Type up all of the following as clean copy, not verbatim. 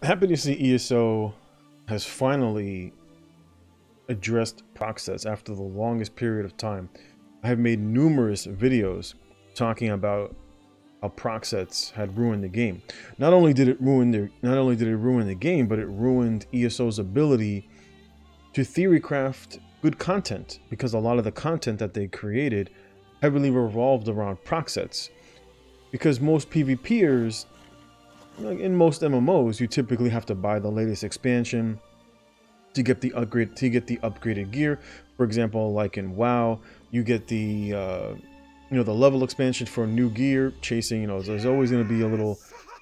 Happy to see ESO has finally addressed proc sets after the longest period of time. I have made numerous videos talking about how proc sets had ruined the game. Not only did it ruin the game, but it ruined ESO's ability to theory craft good content, because a lot of the content that they created heavily revolved around proc sets. Because most PvPers, like in most MMOs, you typically have to buy the latest expansion to get the upgraded gear. For example, like in WoW, you get the the level expansion for new gear. Chasing, there's always going to be a little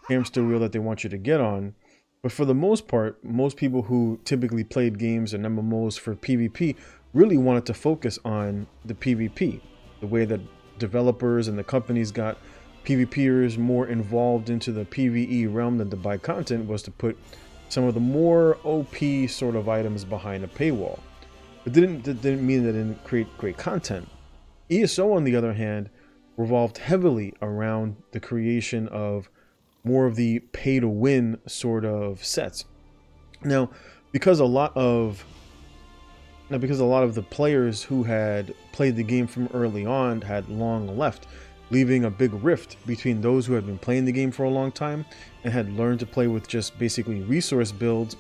hamster wheel that they want you to get on. But for the most part, most people who typically played games and MMOs for PvP really wanted to focus on the PvP. The way that developers and the companies got PvPers more involved into the PvE realm than to buy content was to put some of the more OP sort of items behind a paywall. But that didn't mean that it didn't create great content. ESO, on the other hand, revolved heavily around the creation of more of the pay-to-win sort of sets. Now, because a lot of the players who had played the game from early on had long left, leaving a big rift between those who had been playing the game for a long time and had learned to play with just basically resource builds,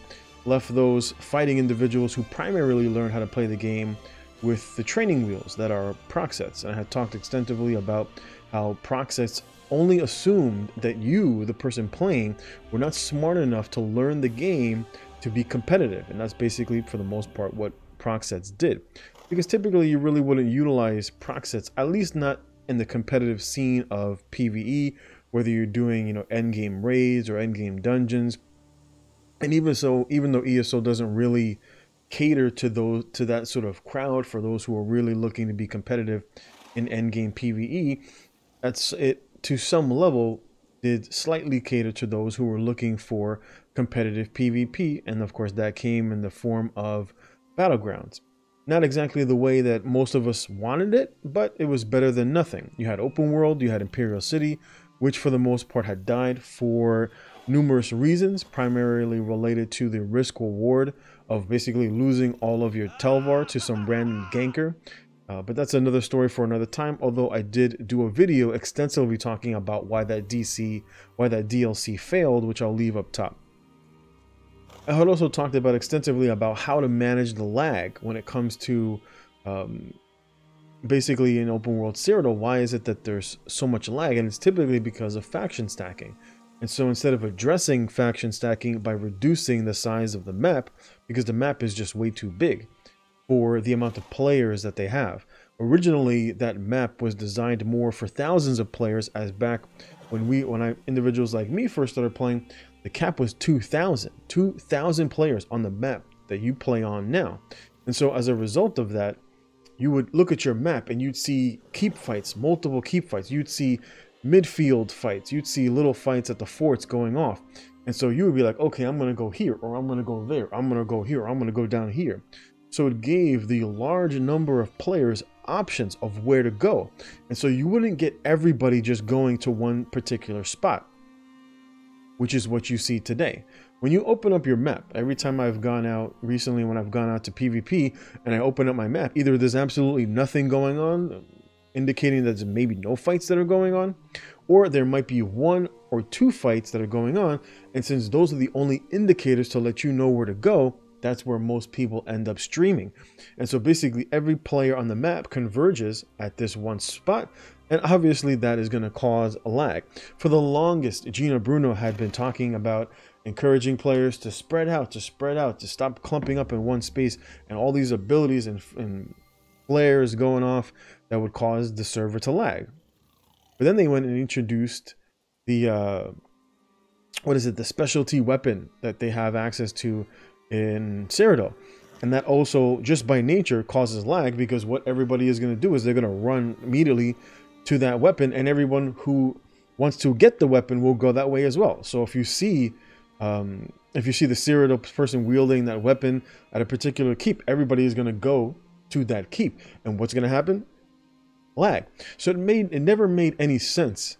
left those fighting individuals who primarily learned how to play the game with the training wheels that are proc sets. And I had talked extensively about how proc sets only assumed that you, the person playing, were not smart enough to learn the game to be competitive. And that's basically, for the most part, what proc sets did. Because typically you really wouldn't utilize proc sets, at least not in the competitive scene of PvE, whether you're doing, endgame raids or endgame dungeons. And even so, even though ESO doesn't really cater to that sort of crowd, for those who are really looking to be competitive in endgame PvE, that's it to some level did slightly cater to those who were looking for competitive PvP, and of course that came in the form of battlegrounds. Not exactly the way that most of us wanted it, but it was better than nothing. You had open world, you had Imperial City, which for the most part had died for numerous reasons, primarily related to the risk reward of basically losing all of your Telvar to some random ganker. But that's another story for another time, although I did do a video extensively talking about why that DLC failed, which I'll leave up top. I had also talked about extensively about how to manage the lag when it comes to basically in open world Cyrodiil. Why is it that there's so much lag? And it's typically because of faction stacking. And so instead of addressing faction stacking by reducing the size of the map, because the map is just way too big for the amount of players that they have. Originally, that map was designed more for thousands of players, as back when individuals like me first started playing, the cap was 2,000 players on the map that you play on now. And so as a result of that, you would look at your map and you'd see keep fights, multiple keep fights. You'd see midfield fights. You'd see little fights at the forts going off. And so you would be like, okay, I'm going to go here, or I'm going to go there. I'm going to go here, or I'm going to go down here. So it gave the large number of players options of where to go. And so you wouldn't get everybody just going to one particular spot, which is what you see today. When you open up your map, every time I've gone out recently, when I've gone out to PvP and I open up my map, either there's absolutely nothing going on, indicating that there's maybe no fights that are going on, or there might be one or two fights that are going on. And since those are the only indicators to let you know where to go, that's where most people end up streaming. And so basically every player on the map converges at this one spot. And obviously that is going to cause a lag. For the longest, Gina Bruno had been talking about encouraging players to spread out, to stop clumping up in one space, and all these abilities and flares going off that would cause the server to lag. But then they went and introduced the, the specialty weapon that they have access to in Cyrodiil. And that also, just by nature, causes lag, because what everybody is going to do is they're going to run immediately to that weapon, and everyone who wants to get the weapon will go that way as well. So if you see the Cyrodiil person wielding that weapon at a particular keep, everybody is going to go to that keep. And what's going to happen? Lag. So it never made any sense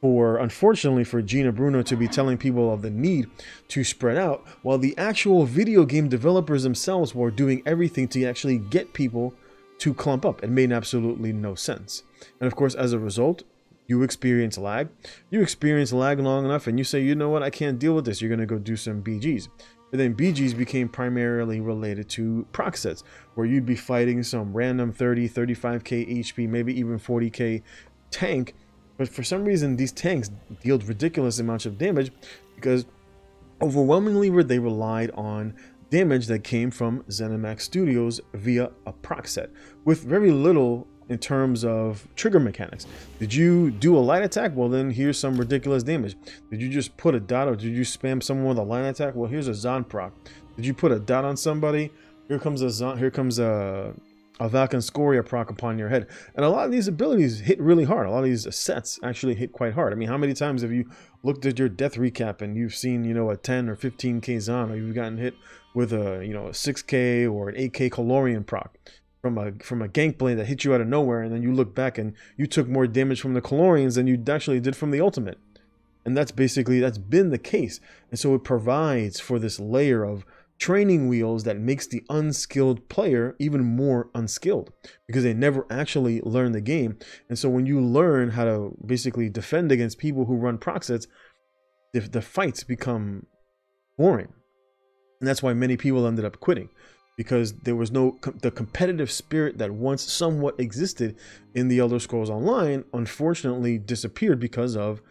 unfortunately for Gina Bruno to be telling people of the need to spread out, while the actual video game developers themselves were doing everything to actually get people to clump up. It made absolutely no sense. And of course, as a result, you experience lag. You experience lag long enough and you say, you know what, I can't deal with this. You're going to go do some BGs. But then BGs became primarily related to proc sets, where you'd be fighting some random 30, 35k HP, maybe even 40k tank. But for some reason, these tanks dealt ridiculous amounts of damage because overwhelmingly they relied on damage that came from ZeniMax Studios via a proc set, with very little in terms of trigger mechanics. Did you do a light attack? Well, then here's some ridiculous damage. Did you just put a dot, or did you spam someone with a light attack? Well, here's a Zon proc. Did you put a dot on somebody? Here comes a Zon, here comes a Valkyrie proc upon your head. And a lot of these abilities hit really hard. A lot of these sets actually hit quite hard. I mean, how many times have you looked at your death recap and you've seen, you know, a 10 or 15k Zon, or you've gotten hit with a, you know, a 6k or an 8k Colorian proc from a gank blade that hit you out of nowhere, and then you look back and you took more damage from the Colorians than you actually did from the ultimate. And that's been the case. And so it provides for this layer of training wheels that makes the unskilled player even more unskilled, because they never actually learn the game. And so when you learn how to basically defend against people who run proc sets, the fights become boring. And that's why many people ended up quitting, because there was the competitive spirit that once somewhat existed in the Elder Scrolls Online unfortunately disappeared because of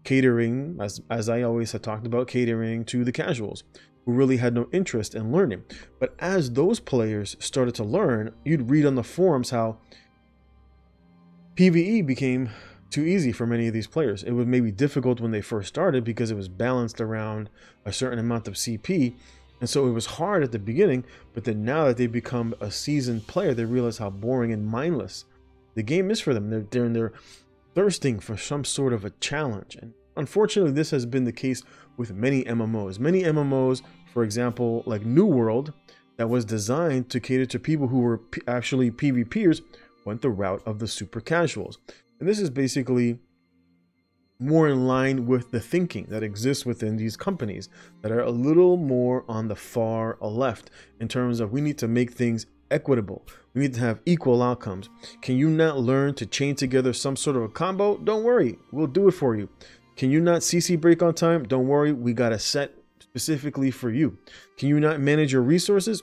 catering, as I always had talked about, catering to the casuals who really had no interest in learning. But as those players started to learn, you'd read on the forums how PvE became too easy for many of these players. It was maybe difficult when they first started because it was balanced around a certain amount of CP. And so it was hard at the beginning, but then now that they've become a seasoned player, they realize how boring and mindless the game is for them. They're thirsting for some sort of a challenge. And unfortunately, this has been the case with many MMOs. Many MMOs, for example, like New World, that was designed to cater to people who were actually PvPers, went the route of the super casuals. And this is basically more in line with the thinking that exists within these companies that are a little more on the far left in terms of, we need to make things equitable. We need to have equal outcomes. Can you not learn to chain together some sort of a combo? Don't worry, we'll do it for you. Can you not CC break on time? Don't worry, we got a set specifically for you. Can you not manage your resources?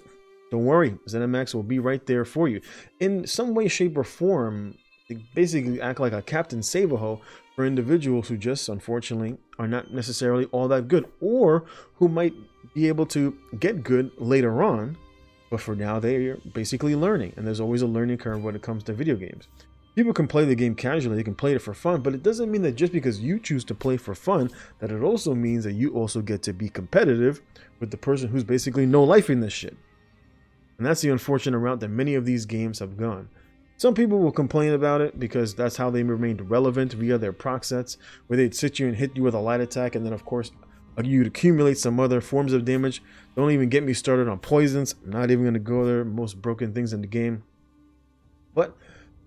Don't worry, ZeniMax will be right there for you. In some way, shape, or form, they basically act like a Captain Save-A-Ho for individuals who just, unfortunately, are not necessarily all that good, or who might be able to get good later on, but for now they're basically learning, and there's always a learning curve when it comes to video games. People can play the game casually, they can play it for fun, but it doesn't mean that just because you choose to play for fun, that it also means that you also get to be competitive with the person who's basically no life in this shit. And that's the unfortunate route that many of these games have gone. Some people will complain about it because that's how they remained relevant via their proc sets, where they'd sit you and hit you with a light attack, and then of course you'd accumulate some other forms of damage. Don't even get me started on poisons. I'm not even going to go there. Most broken things in the game. But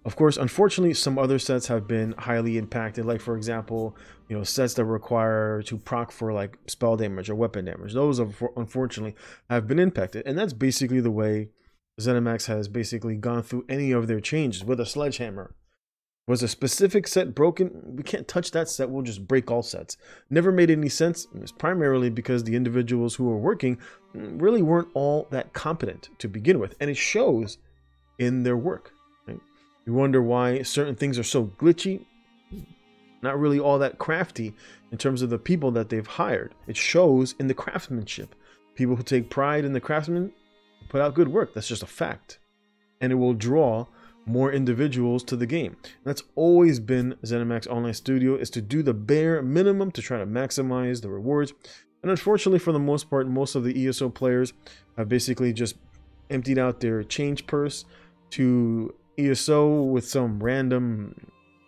of course, unfortunately, some other sets have been highly impacted. Like, for example, you know, sets that require to proc for like spell damage or weapon damage. Those, unfortunately, have been impacted. And that's basically the way ZeniMax has basically gone through any of their changes with a sledgehammer. Was a specific set broken? We can't touch that set. We'll just break all sets. Never made any sense. It was primarily because the individuals who were working really weren't all that competent to begin with. And it shows in their work. Right? You wonder why certain things are so glitchy. Not really all that crafty in terms of the people that they've hired. It shows in the craftsmanship. People who take pride in the craftsmen put out good work. That's just a fact. And it will draw more individuals to the game. And that's always been ZeniMax Online Studio, is to do the bare minimum to try to maximize the rewards. And unfortunately, for the most part, most of the ESO players have basically just emptied out their change purse to ESO with some random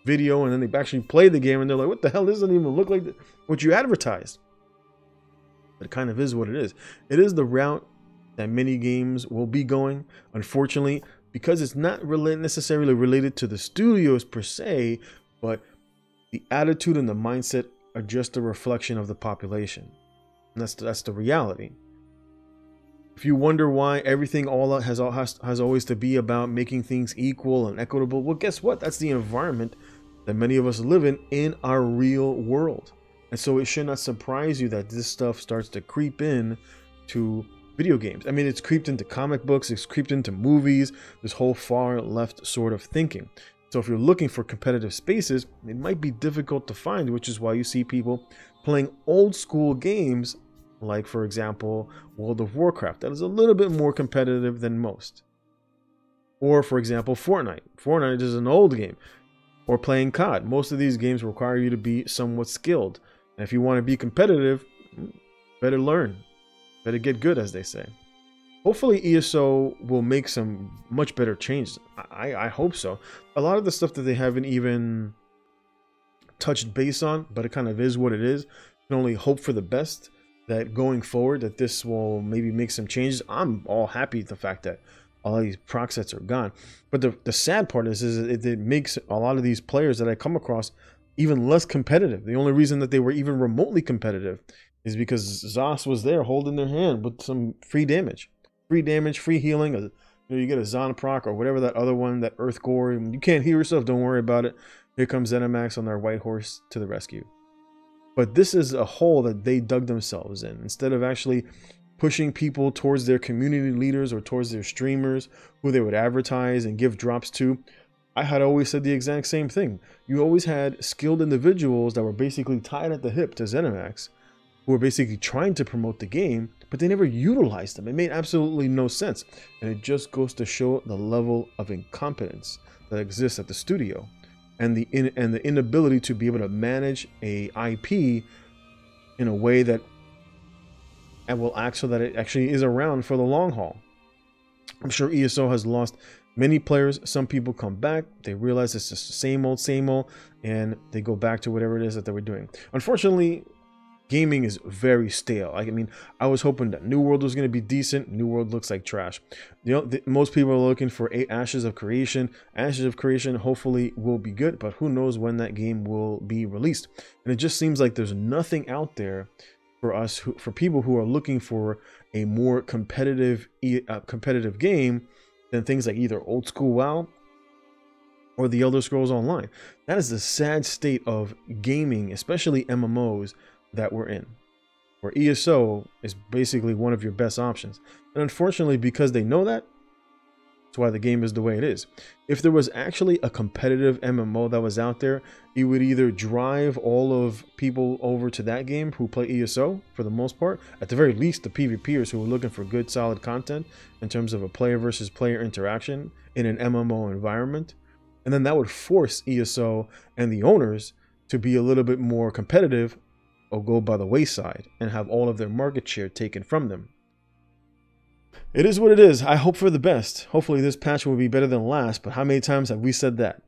video, and then they actually play the game and they're like, what the hell, this doesn't even look like what you advertised. But it kind of is what it is. It is the route that many games will be going, unfortunately, because it's not necessarily related to the studios per se, but The attitude and the mindset are just a reflection of the population. And that's the reality. If you wonder why everything has always to be about making things equal and equitable, well, guess what? That's the environment that many of us live in our real world. And so it should not surprise you that this stuff starts to creep in to video games. I mean, it's creeped into comic books, it's creeped into movies, this whole far left sort of thinking. So if you're looking for competitive spaces, it might be difficult to find, which is why you see people playing old school games like, for example, World of Warcraft. That is a little bit more competitive than most. Or, for example, Fortnite. Fortnite is an old game. Or playing COD. Most of these games require you to be somewhat skilled. And if you want to be competitive, better learn. Better get good, as they say. Hopefully ESO will make some much better changes. I hope so. A lot of the stuff that they haven't even touched base on, but it kind of is what it is. You can only hope for the best, that going forward that this will maybe make some changes. I'm all happy with the fact that all these proc sets are gone. But the sad part is it makes a lot of these players that I come across even less competitive. The only reason that they were even remotely competitive is because Zos was there holding their hand with some free damage. Free damage, free healing. You get a Zon Proc or whatever that other one, that Earth Gore. You can't heal yourself, don't worry about it. Here comes ZeniMax on their white horse to the rescue. But this is a hole that they dug themselves in. Instead of actually pushing people towards their community leaders or towards their streamers who they would advertise and give drops to, I had always said the exact same thing. You always had skilled individuals that were basically tied at the hip to ZeniMax, who were basically trying to promote the game, but they never utilized them. It made absolutely no sense. And it just goes to show the level of incompetence that exists at the studio. And the inability to be able to manage a IP in a way that will act so that it actually is around for the long haul. I'm sure ESO has lost many players. Some people come back, they realize it's just the same old, and they go back to whatever it is that they were doing. Unfortunately, gaming is very stale. I mean, I was hoping that New World was going to be decent. New World looks like trash. Most people are looking for Ashes of Creation. Ashes of Creation hopefully will be good, but who knows when that game will be released. And it just seems like there's nothing out there for us, for people who are looking for a more competitive game than things like either old school WoW or the Elder Scrolls Online. That is the sad state of gaming, especially MMOs, that we're in, where ESO is basically one of your best options. And unfortunately, because they know that, that's why the game is the way it is. If there was actually a competitive MMO that was out there, it would either drive all of people over to that game who play ESO for the most part, at the very least the PvPers who are looking for good solid content in terms of a player versus player interaction in an MMO environment. And then that would force ESO and the owners to be a little bit more competitive or go by the wayside and have all of their market share taken from them. It is what it is. I hope for the best. Hopefully this patch will be better than last, but how many times have we said that?